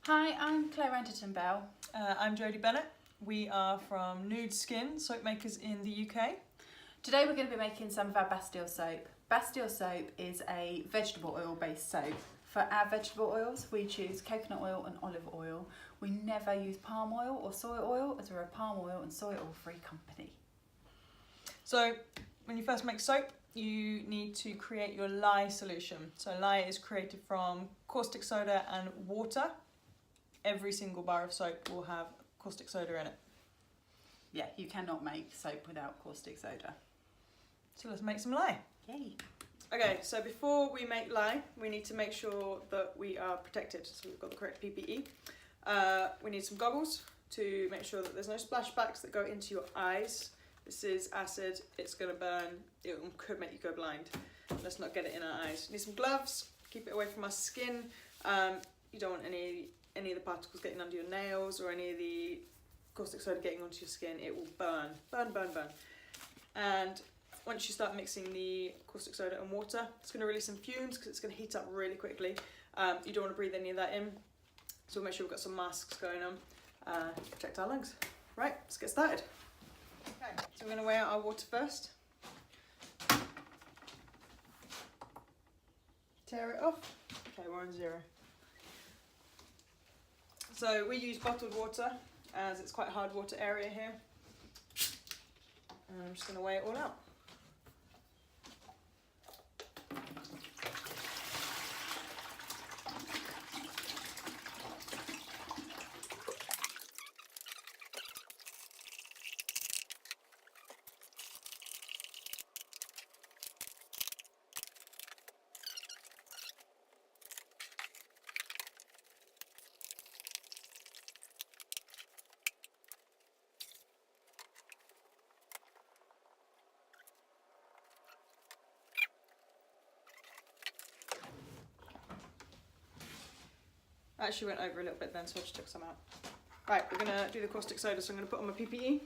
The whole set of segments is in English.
Hi, I'm Claire Anderton-Bell. I'm Jodie Bennet. We are from NOOD Skin, soap makers in the UK. Today we're going to be making some of our Bastille soap. Bastille soap is a vegetable oil based soap. For our vegetable oils we choose coconut oil and olive oil. We never use palm oil or soy oil as we're a palm oil and soy oil free company. So when you first make soap you need to create your lye solution. So lye is created from caustic soda and water. Every single bar of soap will have caustic soda in it. Yeah, you cannot make soap without caustic soda. So let's make some lye. Yay! Okay, so before we make lye, we need to make sure that we are protected. So we've got the correct PPE. We need some goggles to make sure that there's no splashbacks that go into your eyes. This is acid, it's going to burn, it could make you go blind. Let's not get it in our eyes. Need some gloves, keep it away from our skin. You don't want any of the particles getting under your nails or any of the caustic soda getting onto your skin. It will burn. And once you start mixing the caustic soda and water, it's going to release some fumes because it's going to heat up really quickly. You don't want to breathe any of that in, so we'll make sure we've got some masks going on to protect our lungs. Right, let's get started. Okay, so we're going to weigh out our water first. Tear it off. Okay, we're on 0. So we use bottled water as it's quite a hard water area here. And I'm just going to weigh it all out. I actually went over a little bit then, so I just took some out. Right, we're going to do the caustic soda, so I'm going to put on my PPE.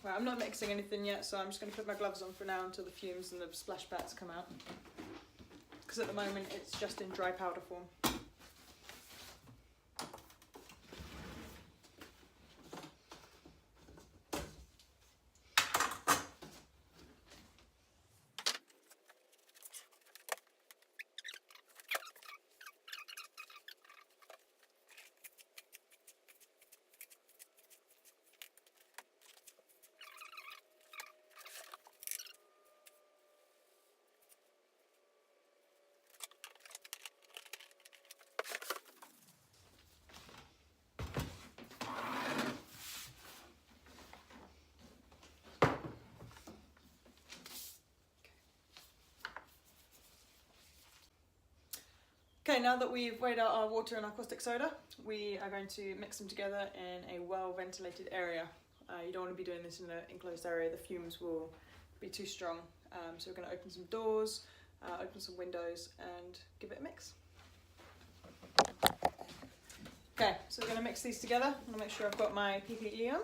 Right, I'm not mixing anything yet, so I'm just going to put my gloves on for now until the fumes and the splashbacks come out. Because at the moment it's just in dry powder form. Okay, now that we've weighed out our water and our caustic soda, we are going to mix them together in a well-ventilated area. You don't want to be doing this in an enclosed area, the fumes will be too strong. So we're going to open some doors, open some windows and give it a mix. Okay, so we're going to mix these together. I'm going to make sure I've got my PPE on.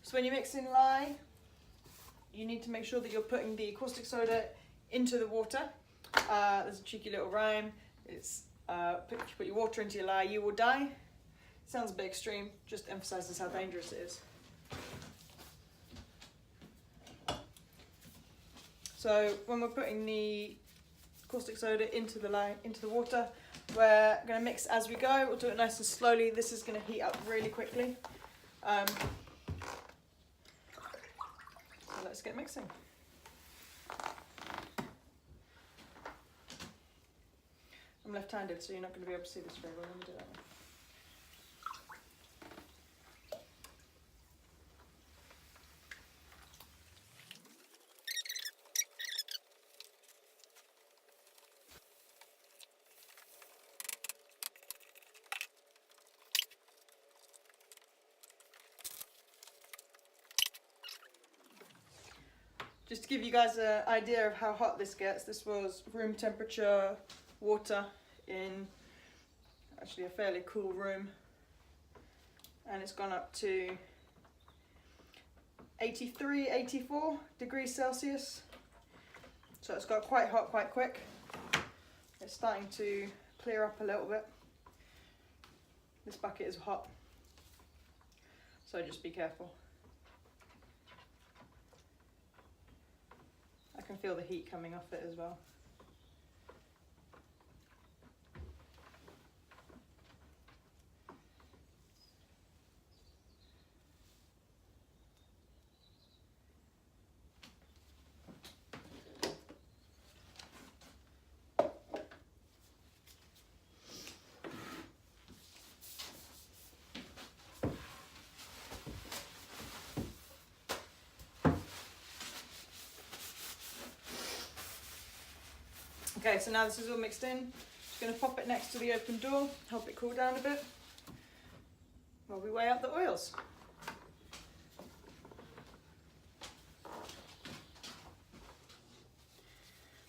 So when you mix in lye, you need to make sure that you're putting the caustic soda into the water. There's a cheeky little rhyme. It's if you put your water into your lye, you will die. Sounds a bit extreme, just emphasises how dangerous it is. So when we're putting the caustic soda into the water, we're going to mix as we go. We'll do it nice and slowly. This is going to heat up really quickly. So let's get mixing. I'm left-handed, so you're not going to be able to see this very well. Let me do that one. Just to give you guys an idea of how hot this gets, this was room temperature water in actually a fairly cool room, and it's gone up to 83, 84 degrees Celsius. So it's got quite hot quite quick. It's starting to clear up a little bit. This bucket is hot, so just be careful. I can feel the heat coming off it as well. Okay, so now this is all mixed in. Just going to pop it next to the open door, help it cool down a bit while we weigh out the oils.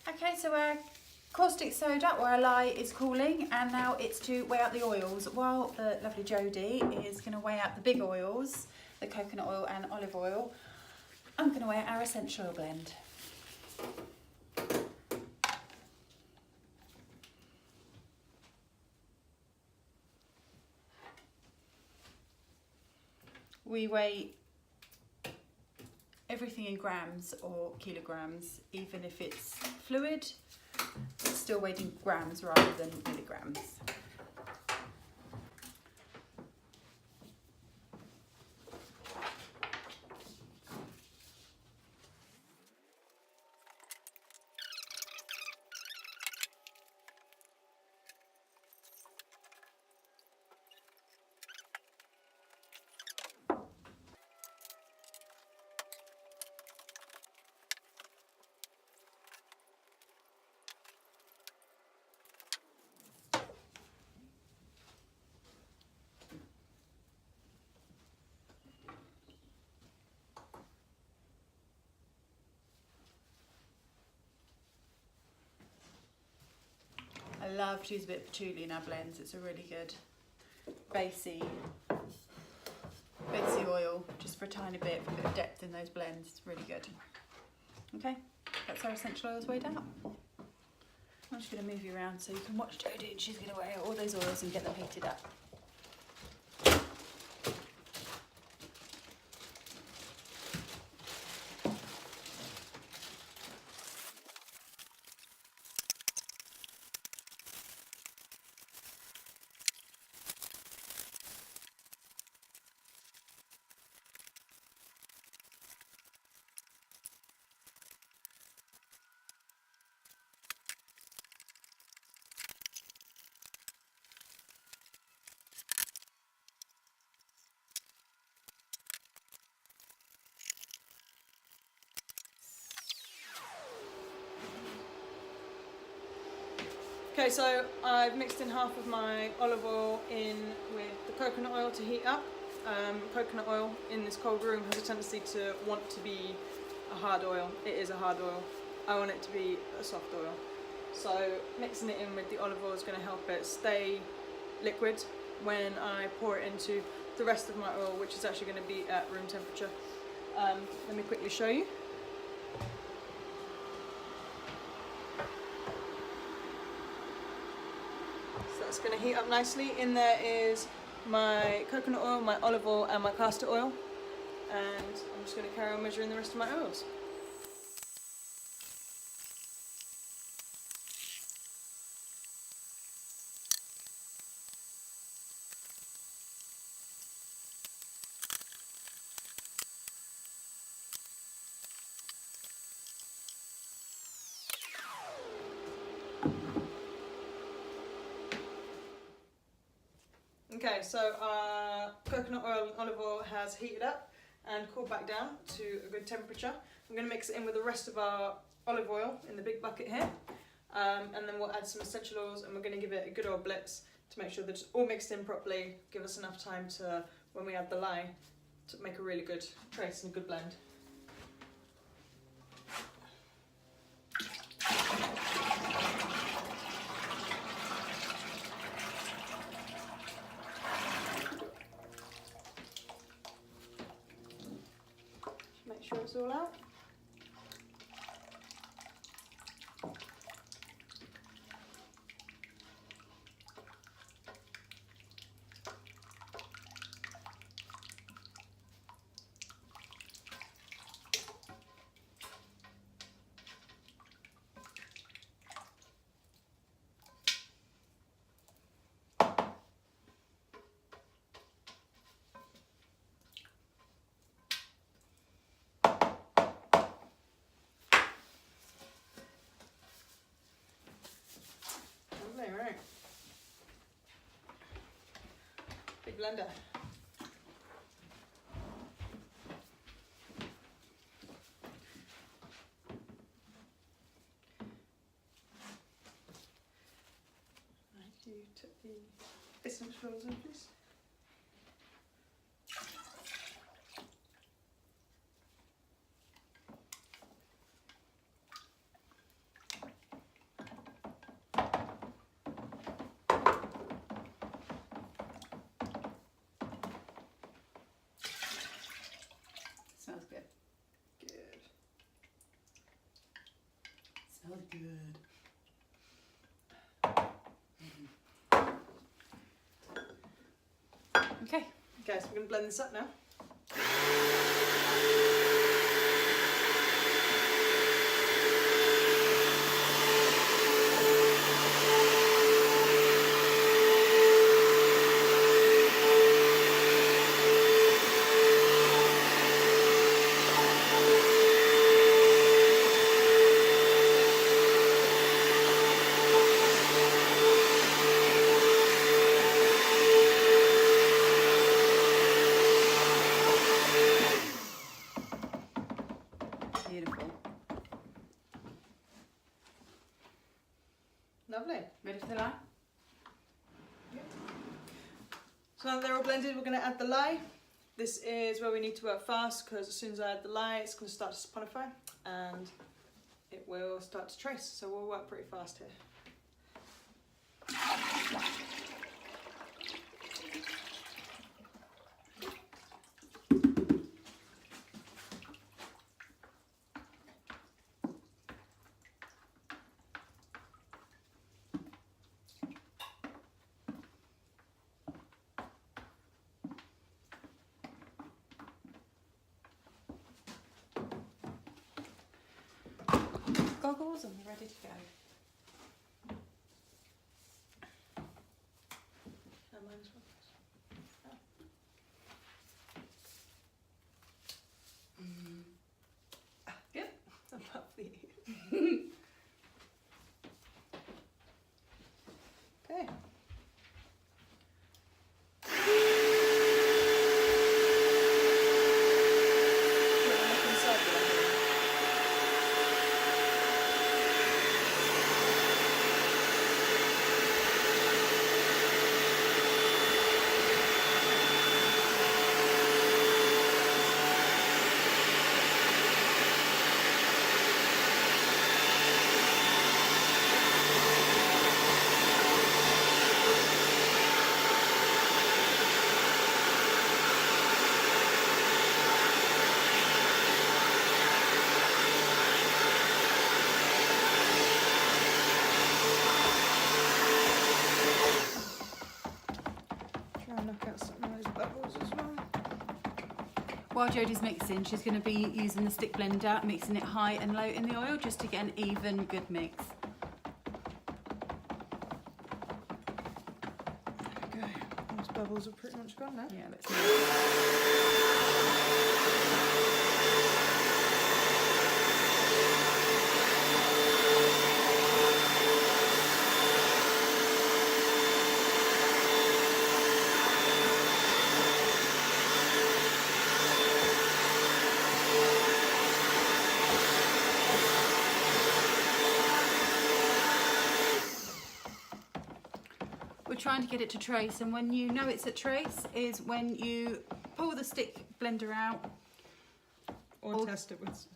Okay, so our caustic soda or our lye is cooling, and now it's to weigh out the oils. While the lovely Jodie is going to weigh out the big oils, the coconut oil and olive oil, I'm going to weigh out our essential oil blend. We weigh everything in grams or kilograms, even if it's fluid, it's still weighed in grams rather than milligrams. I love to use a bit of patchouli in our blends. It's a really good basey oil, just for a tiny bit, for a bit of depth in those blends. It's really good. Okay, that's our essential oils weighed out. I'm just going to move you around so you can watch Jodie, and she's going to weigh out all those oils and get them heated up. Okay, so I've mixed in half of my olive oil in with the coconut oil to heat up. Coconut oil in this cold room has a tendency to want to be a hard oil. It is a hard oil. I want it to be a soft oil. So mixing it in with the olive oil is going to help it stay liquid when I pour it into the rest of my oil, which is actually going to be at room temperature. Let me quickly show you. It's going to heat up nicely. In there is my coconut oil, my olive oil and my castor oil, and I'm just going to carry on measuring the rest of my oils. Okay, so our coconut oil and olive oil has heated up and cooled back down to a good temperature. I'm going to mix it in with the rest of our olive oil in the big bucket here, and then we'll add some essential oils, and we're going to give it a good old blitz to make sure that it's all mixed in properly, give us enough time to, when we add the lye, to make a really good trace and a good blend. this all out. Right. Big blender. Right, you took the essential oils in, please. Smells good. Good. Smells good. Okay. Okay, so we're going to blend this up now. Beautiful. Lovely. Ready for the lye? So now that they're all blended, we're going to add the lye. This is where we need to work fast because as soon as I add the lye, it's going to start to saponify and it will start to trace. So we'll work pretty fast here. Goggles and we're ready to go. Good. Lovely. Okay. While Jodie's mixing, she's going to be using the stick blender, mixing it high and low in the oil just to get an even, good mix. Okay, those bubbles are pretty much gone now. Yeah, let's move. Trying to get it to trace, and when you know it's at trace is when you pull the stick blender out or test it with,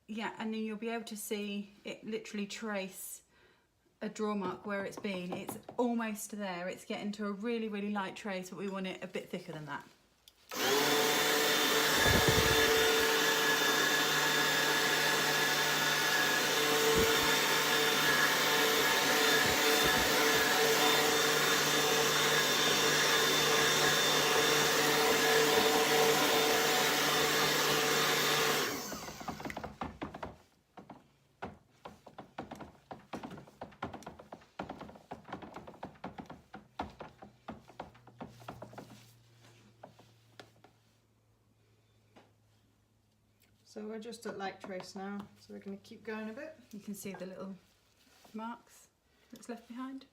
yeah, and then you'll be able to see it literally trace a draw mark where it's been. It's almost there, it's getting to a really, really light trace, but we want it a bit thicker than that. So we're just at light trace now, so we're going to keep going a bit. You can see the little marks that's left behind.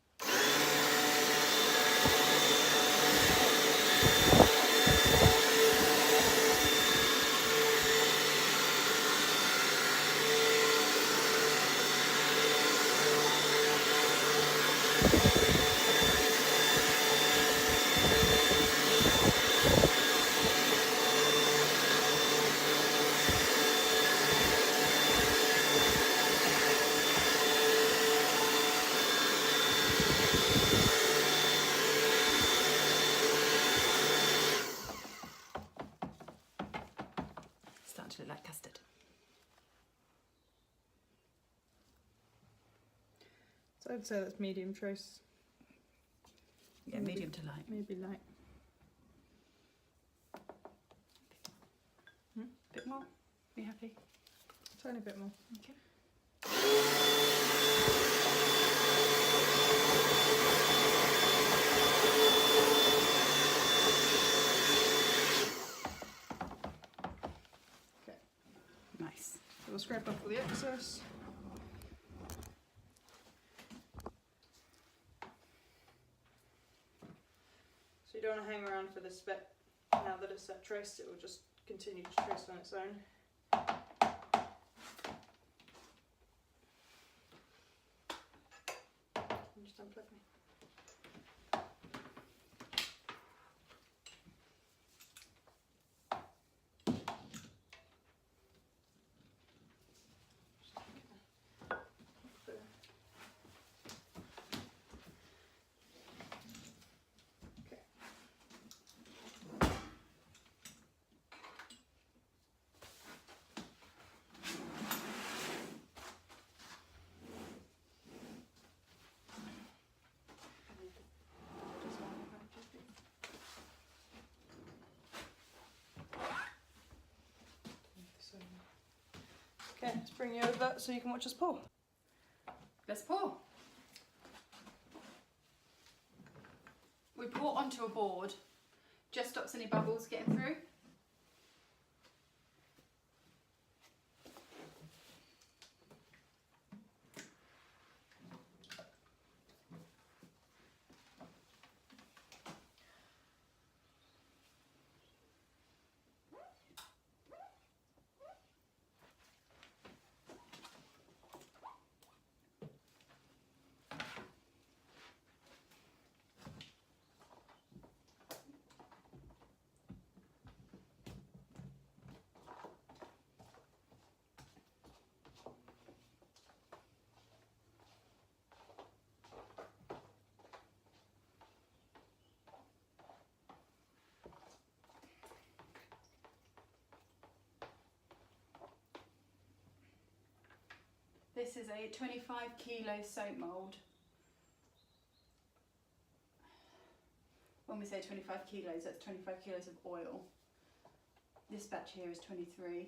Starting to look like custard. So I'd say that's medium trace. Yeah, medium to light. Maybe light. Bit more? Are you happy? Tiny bit more. Okay. Okay. Nice. So we'll scrape off all the excess. So you don't want to hang around for this bit. Now that it's set traced, it will just continue to trace on its own. Can you just unplug me? Okay, let's bring you over so you can watch us pour. Let's pour. We pour onto a board, just stops any bubbles getting through. This is a 25 kilo soap mould. When we say 25 kilos, that's 25 kilos of oil. This batch here is 23.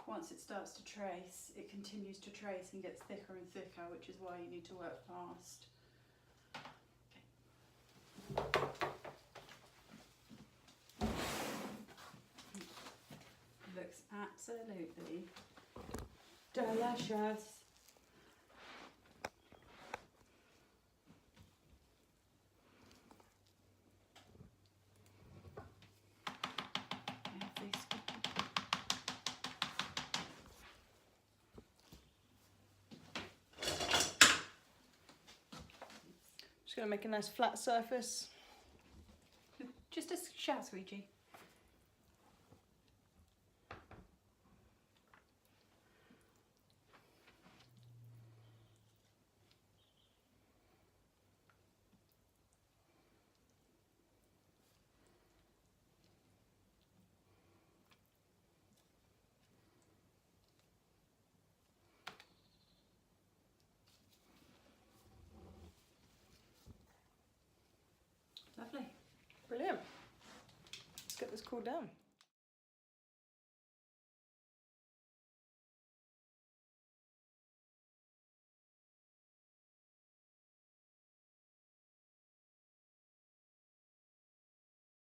Once it starts to trace, it continues to trace and gets thicker and thicker, which is why you need to work fast. Looks absolutely delicious. Just going to make a nice flat surface. Just a shower squeegee. Lovely. Brilliant. Let's get this cooled down.